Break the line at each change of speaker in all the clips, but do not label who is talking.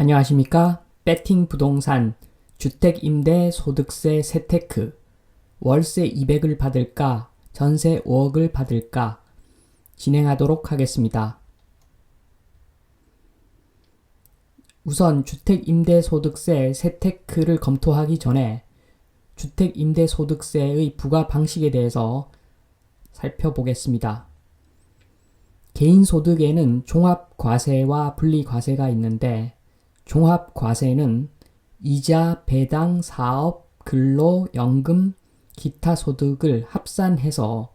안녕하십니까? 배팅 부동산 주택임대소득세 세테크 월세 200을 받을까? 전세 5억을 받을까? 진행하도록 하겠습니다. 우선 주택임대소득세 세테크를 검토하기 전에 주택임대소득세의 부과 방식에 대해서 살펴보겠습니다. 개인소득에는 종합과세와 분리과세가 있는데 종합과세는 이자, 배당, 사업, 근로, 연금, 기타 소득을 합산해서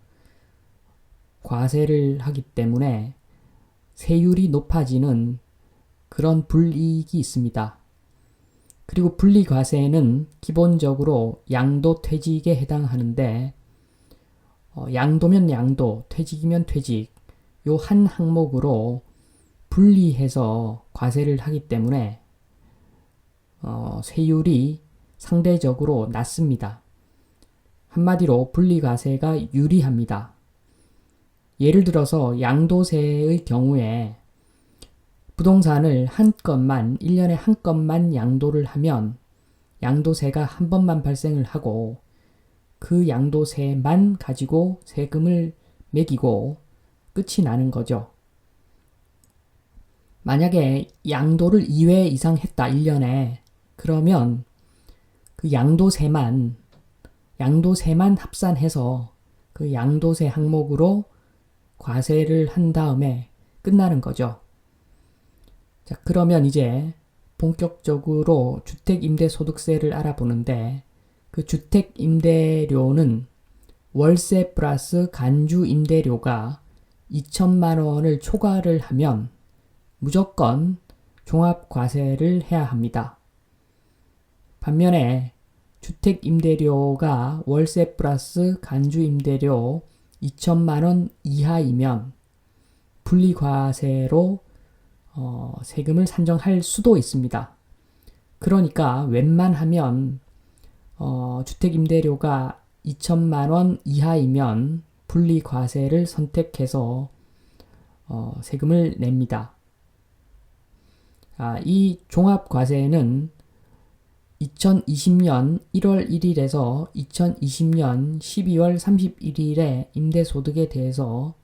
과세를 하기 때문에 세율이 높아지는 그런 불이익이 있습니다. 그리고 분리과세는 기본적으로 양도퇴직에 해당하는데 양도면 양도, 퇴직이면 퇴직 요 한 항목으로 분리해서 과세를 하기 때문에 세율이 상대적으로 낮습니다. 한마디로 분리과세가 유리합니다. 예를 들어서 양도세의 경우에 부동산을 한 건만 1년에 한 건만 양도를 하면 양도세가 한 번만 발생을 하고 그 양도세만 가지고 세금을 매기고 끝이 나는 거죠. 만약에 양도를 2회 이상 했다 1년에 그러면 그 양도세만 합산해서 그 양도세 항목으로 과세를 한 다음에 끝나는 거죠. 자, 그러면 이제 본격적으로 주택임대소득세를 알아보는데 그 주택임대료는 월세 플러스 간주임대료가 2천만 원을 초과를 하면 무조건 종합과세를 해야 합니다. 반면에 주택임대료가 월세 플러스 간주임대료 2천만 원 이하이면 분리과세로 세금을 산정할 수도 있습니다. 그러니까 웬만하면 주택임대료가 2천만 원 이하이면 분리과세를 선택해서 세금을 냅니다. 이 종합과세는 2020년 1월 1일에서 2020년 12월 31일에 임대소득에 대해서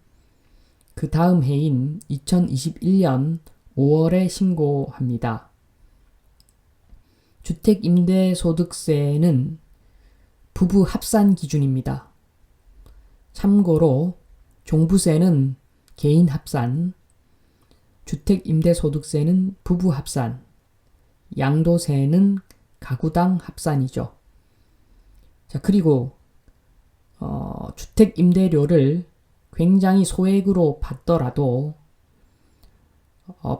그 다음 해인 2021년 5월에 신고합니다. 주택임대소득세는 부부 합산 기준입니다. 참고로 종부세는 개인 합산, 주택임대소득세는 부부 합산, 양도세는 가구당 합산이죠. 자, 그리고 주택임대료를 굉장히 소액으로 받더라도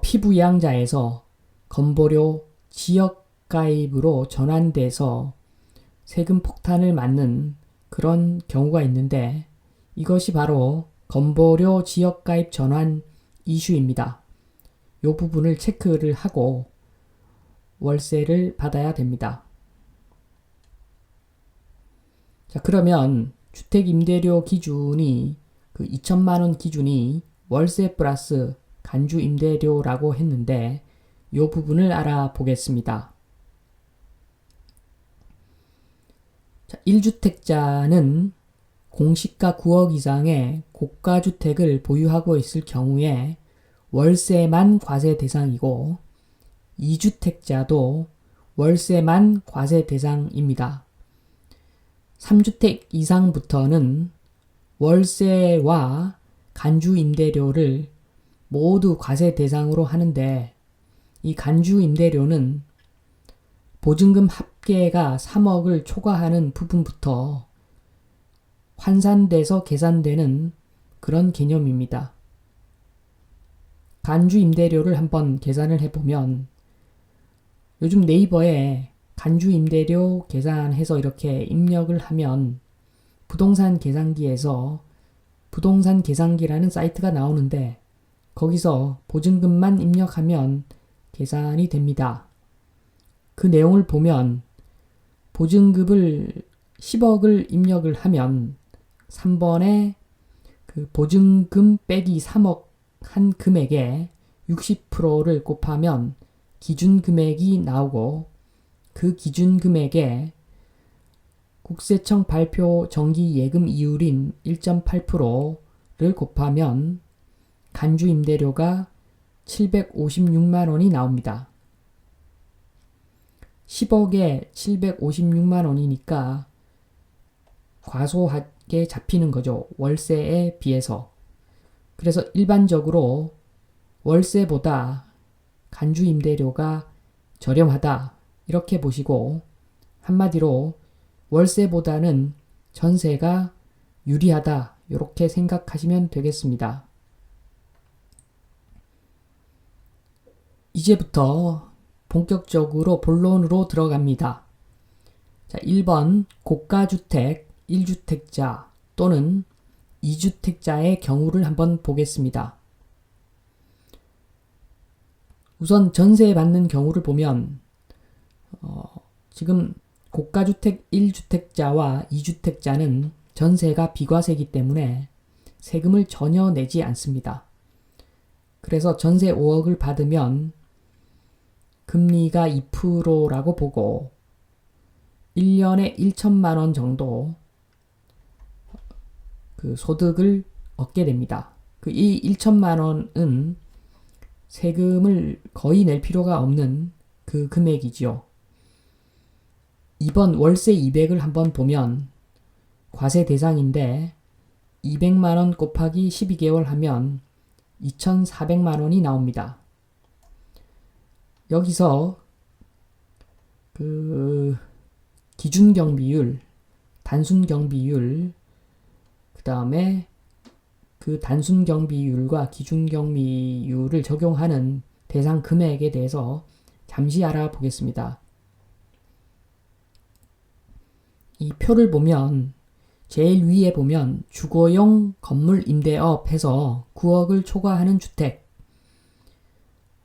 피부양자에서 건보료 지역가입으로 전환돼서 세금 폭탄을 맞는 그런 경우가 있는데 이것이 바로 건보료 지역가입 전환 이슈입니다. 이 부분을 체크를 하고 월세를 받아야 됩니다. 자, 그러면 주택임대료 기준이 그 2천만 원 기준이 월세 플러스 간주임대료라고 했는데 이 부분을 알아보겠습니다. 자, 1주택자는 공시가 9억 이상의 고가주택을 보유하고 있을 경우에 월세만 과세 대상이고 2주택자도 월세만 과세 대상입니다. 3주택 이상부터는 월세와 간주임대료를 모두 과세 대상으로 하는데 이 간주임대료는 보증금 합계가 3억을 초과하는 부분부터 환산돼서 계산되는 그런 개념입니다. 간주임대료를 한번 계산을 해보면 요즘 네이버에 간주임대료 계산해서 이렇게 입력을 하면 부동산 계산기에서 부동산 계산기라는 사이트가 나오는데 거기서 보증금만 입력하면 계산이 됩니다. 그 내용을 보면 보증금을 10억을 입력을 하면 3번에 그 보증금 빼기 3억 한 금액에 60%를 곱하면 기준 금액이 나오고 그 기준 금액에 국세청 발표 정기 예금 이율인 1.8%를 곱하면 간주 임대료가 756만 원이 나옵니다. 10억에 756만 원이니까 과소하게 잡히는 거죠. 월세에 비해서. 그래서 일반적으로 월세보다 간주 임대료가 저렴하다 이렇게 보시고, 한마디로 월세보다는 전세가 유리하다 이렇게 생각하시면 되겠습니다. 이제부터 본격적으로 본론으로 들어갑니다. 자, 1번 고가주택 1주택자 또는 2주택자의 경우를 한번 보겠습니다. 우선 전세 받는 경우를 보면 지금 고가주택 1주택자와 2주택자는 전세가 비과세이기 때문에 세금을 전혀 내지 않습니다. 그래서 전세 5억을 받으면 금리가 2%라고 보고 1년에 1천만 원 정도 그 소득을 얻게 됩니다. 이 1천만 원은 세금을 거의 낼 필요가 없는 그 금액이지요. 2번 월세 200을 한번 보면 과세 대상인데 200만 원 곱하기 12개월 하면 2,400만 원이 나옵니다. 여기서 그 기준경비율, 단순경비율, 그 다음에 그 단순경비율과 기준경비율을 적용하는 대상 금액에 대해서 잠시 알아보겠습니다. 이 표를 보면 제일 위에 보면 주거용 건물 임대업 해서 9억을 초과하는 주택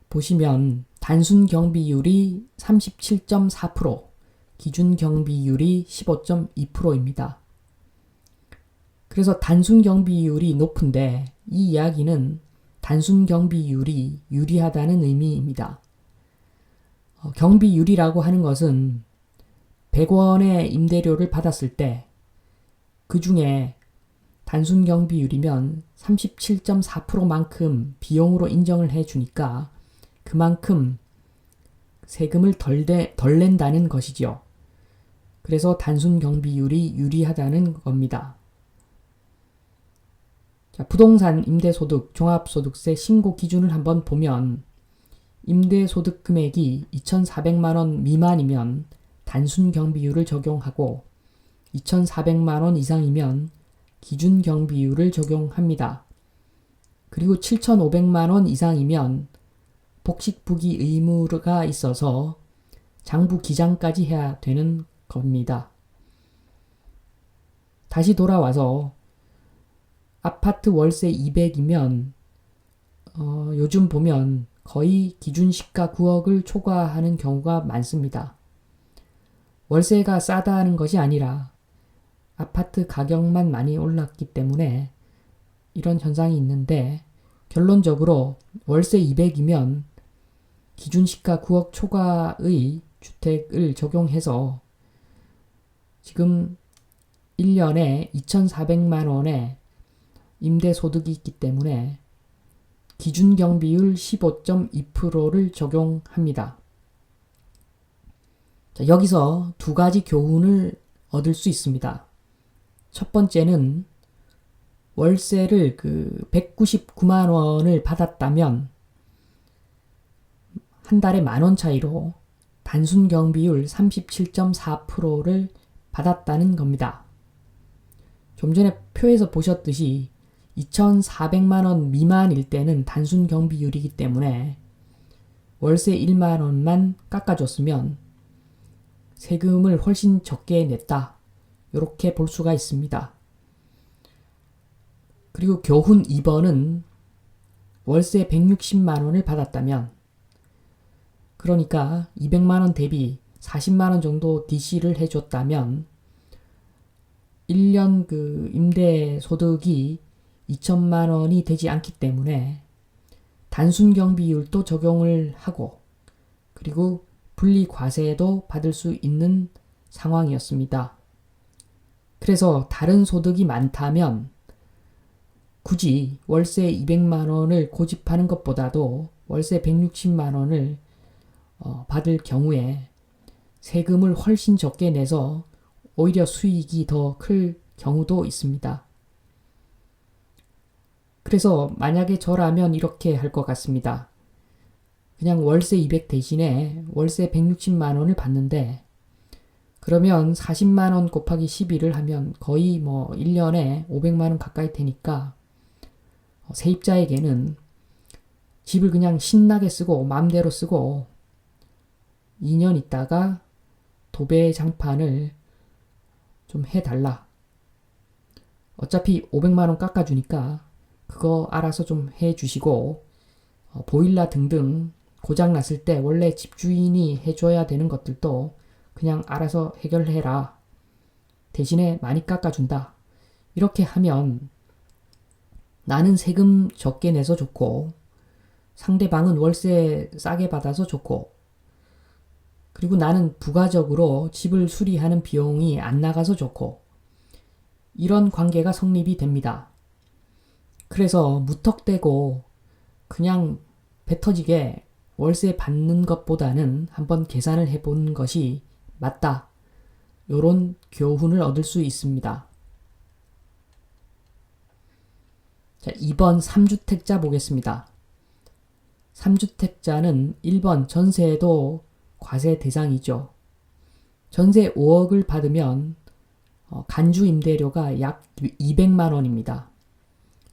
보시면 단순경비율이 37.4%, 기준경비율이 15.2%입니다. 그래서 단순경비율이 높은데 이 이야기는 단순경비율이 유리하다는 의미입니다. 경비율이라고 하는 것은 100원의 임대료를 받았을 때 그 중에 단순경비율이면 37.4%만큼 비용으로 인정을 해주니까 그만큼 세금을 덜 낸다는 것이지요. 그래서 단순경비율이 유리하다는 겁니다. 자, 부동산 임대소득 종합소득세 신고 기준을 한번 보면 임대소득 금액이 2,400만 원 미만이면 단순경비율을 적용하고 2,400만 원 이상이면 기준경비율을 적용합니다. 그리고 7,500만 원 이상이면 복식부기 의무가 있어서 장부 기장까지 해야 되는 겁니다. 다시 돌아와서 아파트 월세 200이면 요즘 보면 거의 기준시가 9억을 초과하는 경우가 많습니다. 월세가 싸다는 것이 아니라 아파트 가격만 많이 올랐기 때문에 이런 현상이 있는데, 결론적으로 월세 200이면 기준시가 9억 초과의 주택을 적용해서 지금 1년에 2,400만 원의 임대소득이 있기 때문에 기준경비율 15.2%를 적용합니다. 자, 여기서 두 가지 교훈을 얻을 수 있습니다. 첫 번째는 월세를 199만 원을 받았다면 한 달에 만원 차이로 단순경비율 37.4%를 받았다는 겁니다. 좀 전에 표에서 보셨듯이 2,400만 원 미만일 때는 단순경비율이기 때문에 월세 1만 원만 깎아줬으면 세금을 훨씬 적게 냈다. 이렇게 볼 수가 있습니다. 그리고 교훈 2번은 월세 160만 원을 받았다면, 그러니까 200만 원 대비 40만 원 정도 DC를 해줬다면 1년 임대 소득이 2천만 원이 되지 않기 때문에 단순경비율도 적용을 하고 그리고 분리과세도 받을 수 있는 상황이었습니다. 그래서 다른 소득이 많다면 굳이 월세 200만 원을 고집하는 것보다도 월세 160만 원을 받을 경우에 세금을 훨씬 적게 내서 오히려 수익이 더 클 경우도 있습니다. 그래서 만약에 저라면 이렇게 할 것 같습니다. 그냥 월세 200 대신에 월세 160만 원을 받는데 그러면 40만 원 곱하기 12를 하면 거의 1년에 500만 원 가까이 되니까 세입자에게는 집을 그냥 신나게 쓰고 마음대로 쓰고 2년 있다가 도배 장판을 좀 해달라. 어차피 500만 원 깎아주니까 그거 알아서 좀 해주시고 보일러 등등 고장 났을 때 원래 집주인이 해줘야 되는 것들도 그냥 알아서 해결해라. 대신에 많이 깎아준다. 이렇게 하면 나는 세금 적게 내서 좋고 상대방은 월세 싸게 받아서 좋고 그리고 나는 부가적으로 집을 수리하는 비용이 안 나가서 좋고 이런 관계가 성립이 됩니다. 그래서 무턱대고 그냥 배 터지게 월세 받는 것보다는 한번 계산을 해보는 것이 맞다. 요런 교훈을 얻을 수 있습니다. 자, 2번 3주택자 보겠습니다. 3주택자는 1번 전세도 과세 대상이죠. 전세 5억을 받으면 간주 임대료가 약 200만 원입니다.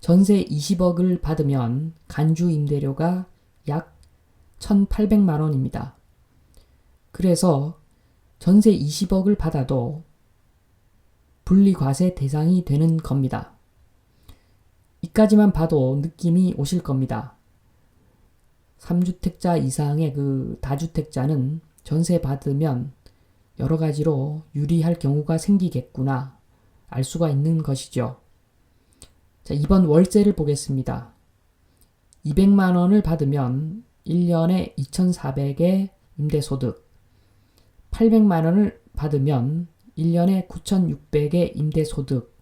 전세 20억을 받으면 간주 임대료가 약 1,800만 원입니다. 그래서 전세 20억을 받아도 분리과세 대상이 되는 겁니다. 이까지만 봐도 느낌이 오실 겁니다. 3주택자 이상의 그 다주택자는 전세 받으면 여러 가지로 유리할 경우가 생기겠구나 알 수가 있는 것이죠. 자, 이번 월세를 보겠습니다. 200만 원을 받으면 1년에 2,400의 임대소득, 800만 원을 받으면 1년에 9,600의 임대소득.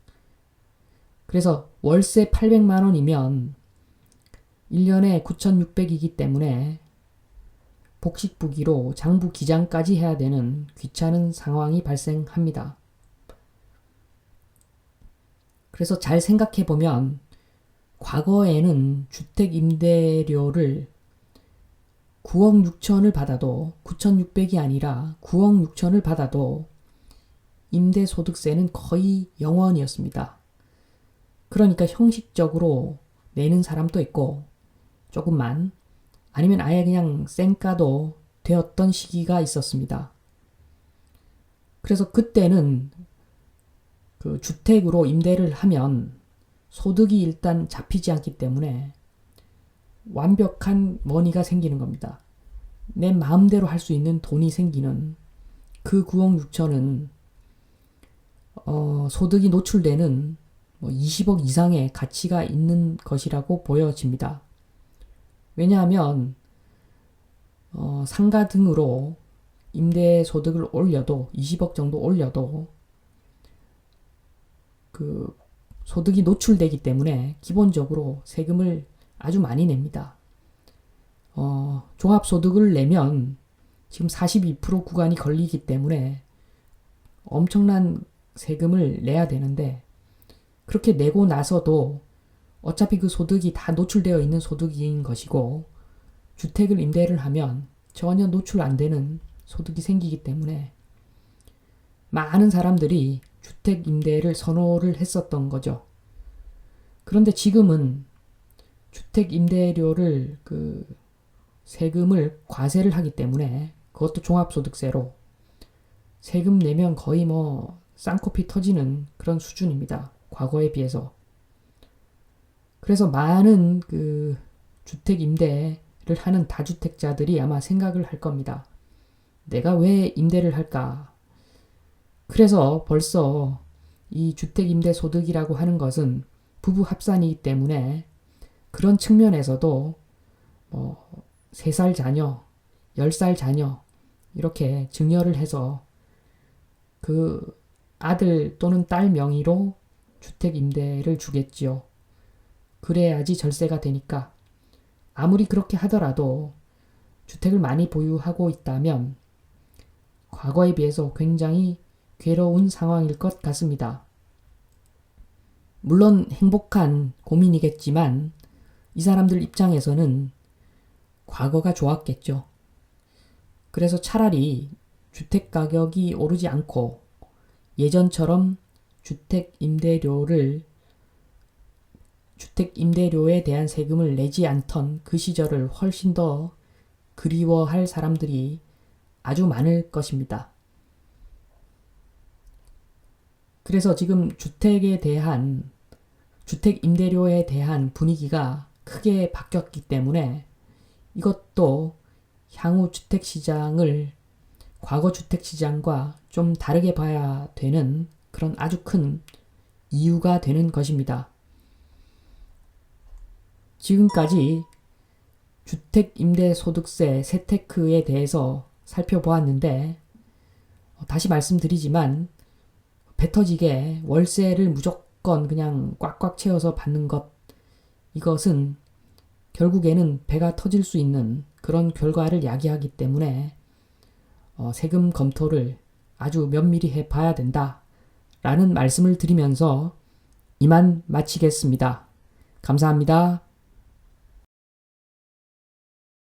그래서 월세 800만 원이면 1년에 9,600이기 때문에 복식부기로 장부 기장까지 해야 되는 귀찮은 상황이 발생합니다. 그래서 잘 생각해보면 과거에는 주택 임대료를 9억 6천을 받아도 9,600이 아니라 9억 6천을 받아도 임대소득세는 거의 0원이었습니다. 그러니까 형식적으로 내는 사람도 있고 조금만 아니면 아예 그냥 쌩까도 되었던 시기가 있었습니다. 그래서 그때는 그 주택으로 임대를 하면 소득이 일단 잡히지 않기 때문에 완벽한 머니가 생기는 겁니다. 내 마음대로 할 수 있는 돈이 생기는 그 9억 6천은 소득이 노출되는 20억 이상의 가치가 있는 것이라고 보여집니다. 왜냐하면 상가 등으로 임대소득을 올려도 20억 정도 올려도 그 소득이 노출되기 때문에 기본적으로 세금을 아주 많이 냅니다. 종합소득을 내면 지금 42% 구간이 걸리기 때문에 엄청난 세금을 내야 되는데 그렇게 내고 나서도 어차피 그 소득이 다 노출되어 있는 소득인 것이고 주택을 임대를 하면 전혀 노출 안 되는 소득이 생기기 때문에 많은 사람들이 주택 임대를 선호를 했었던 거죠. 그런데 지금은 주택 임대료를 그 세금을 과세를 하기 때문에 그것도 종합소득세로 세금 내면 거의 쌍코피 터지는 그런 수준입니다. 과거에 비해서. 그래서 많은 그 주택 임대를 하는 다주택자들이 아마 생각을 할 겁니다. 내가 왜 임대를 할까? 그래서 벌써 이 주택 임대 소득이라고 하는 것은 부부 합산이기 때문에 그런 측면에서도 3살 자녀 10살 자녀 이렇게 증여를 해서 그 아들 또는 딸 명의로 주택 임대를 주겠지요. 그래야지 절세가 되니까. 아무리 그렇게 하더라도 주택을 많이 보유하고 있다면 과거에 비해서 굉장히 괴로운 상황일 것 같습니다. 물론 행복한 고민이겠지만 이 사람들 입장에서는 과거가 좋았겠죠. 그래서 차라리 주택 가격이 오르지 않고 예전처럼 주택 임대료에 대한 세금을 내지 않던 그 시절을 훨씬 더 그리워할 사람들이 아주 많을 것입니다. 그래서 지금 주택 임대료에 대한 분위기가 크게 바뀌었기 때문에 이것도 향후 주택시장을 과거 주택시장과 좀 다르게 봐야 되는 그런 아주 큰 이유가 되는 것입니다. 지금까지 주택임대소득세 세테크에 대해서 살펴보았는데 다시 말씀드리지만 배 터지게 월세를 무조건 그냥 꽉꽉 채워서 받는 것 이것은 결국에는 배가 터질 수 있는 그런 결과를 야기하기 때문에 세금 검토를 아주 면밀히 해봐야 된다 라는 말씀을 드리면서 이만 마치겠습니다. 감사합니다.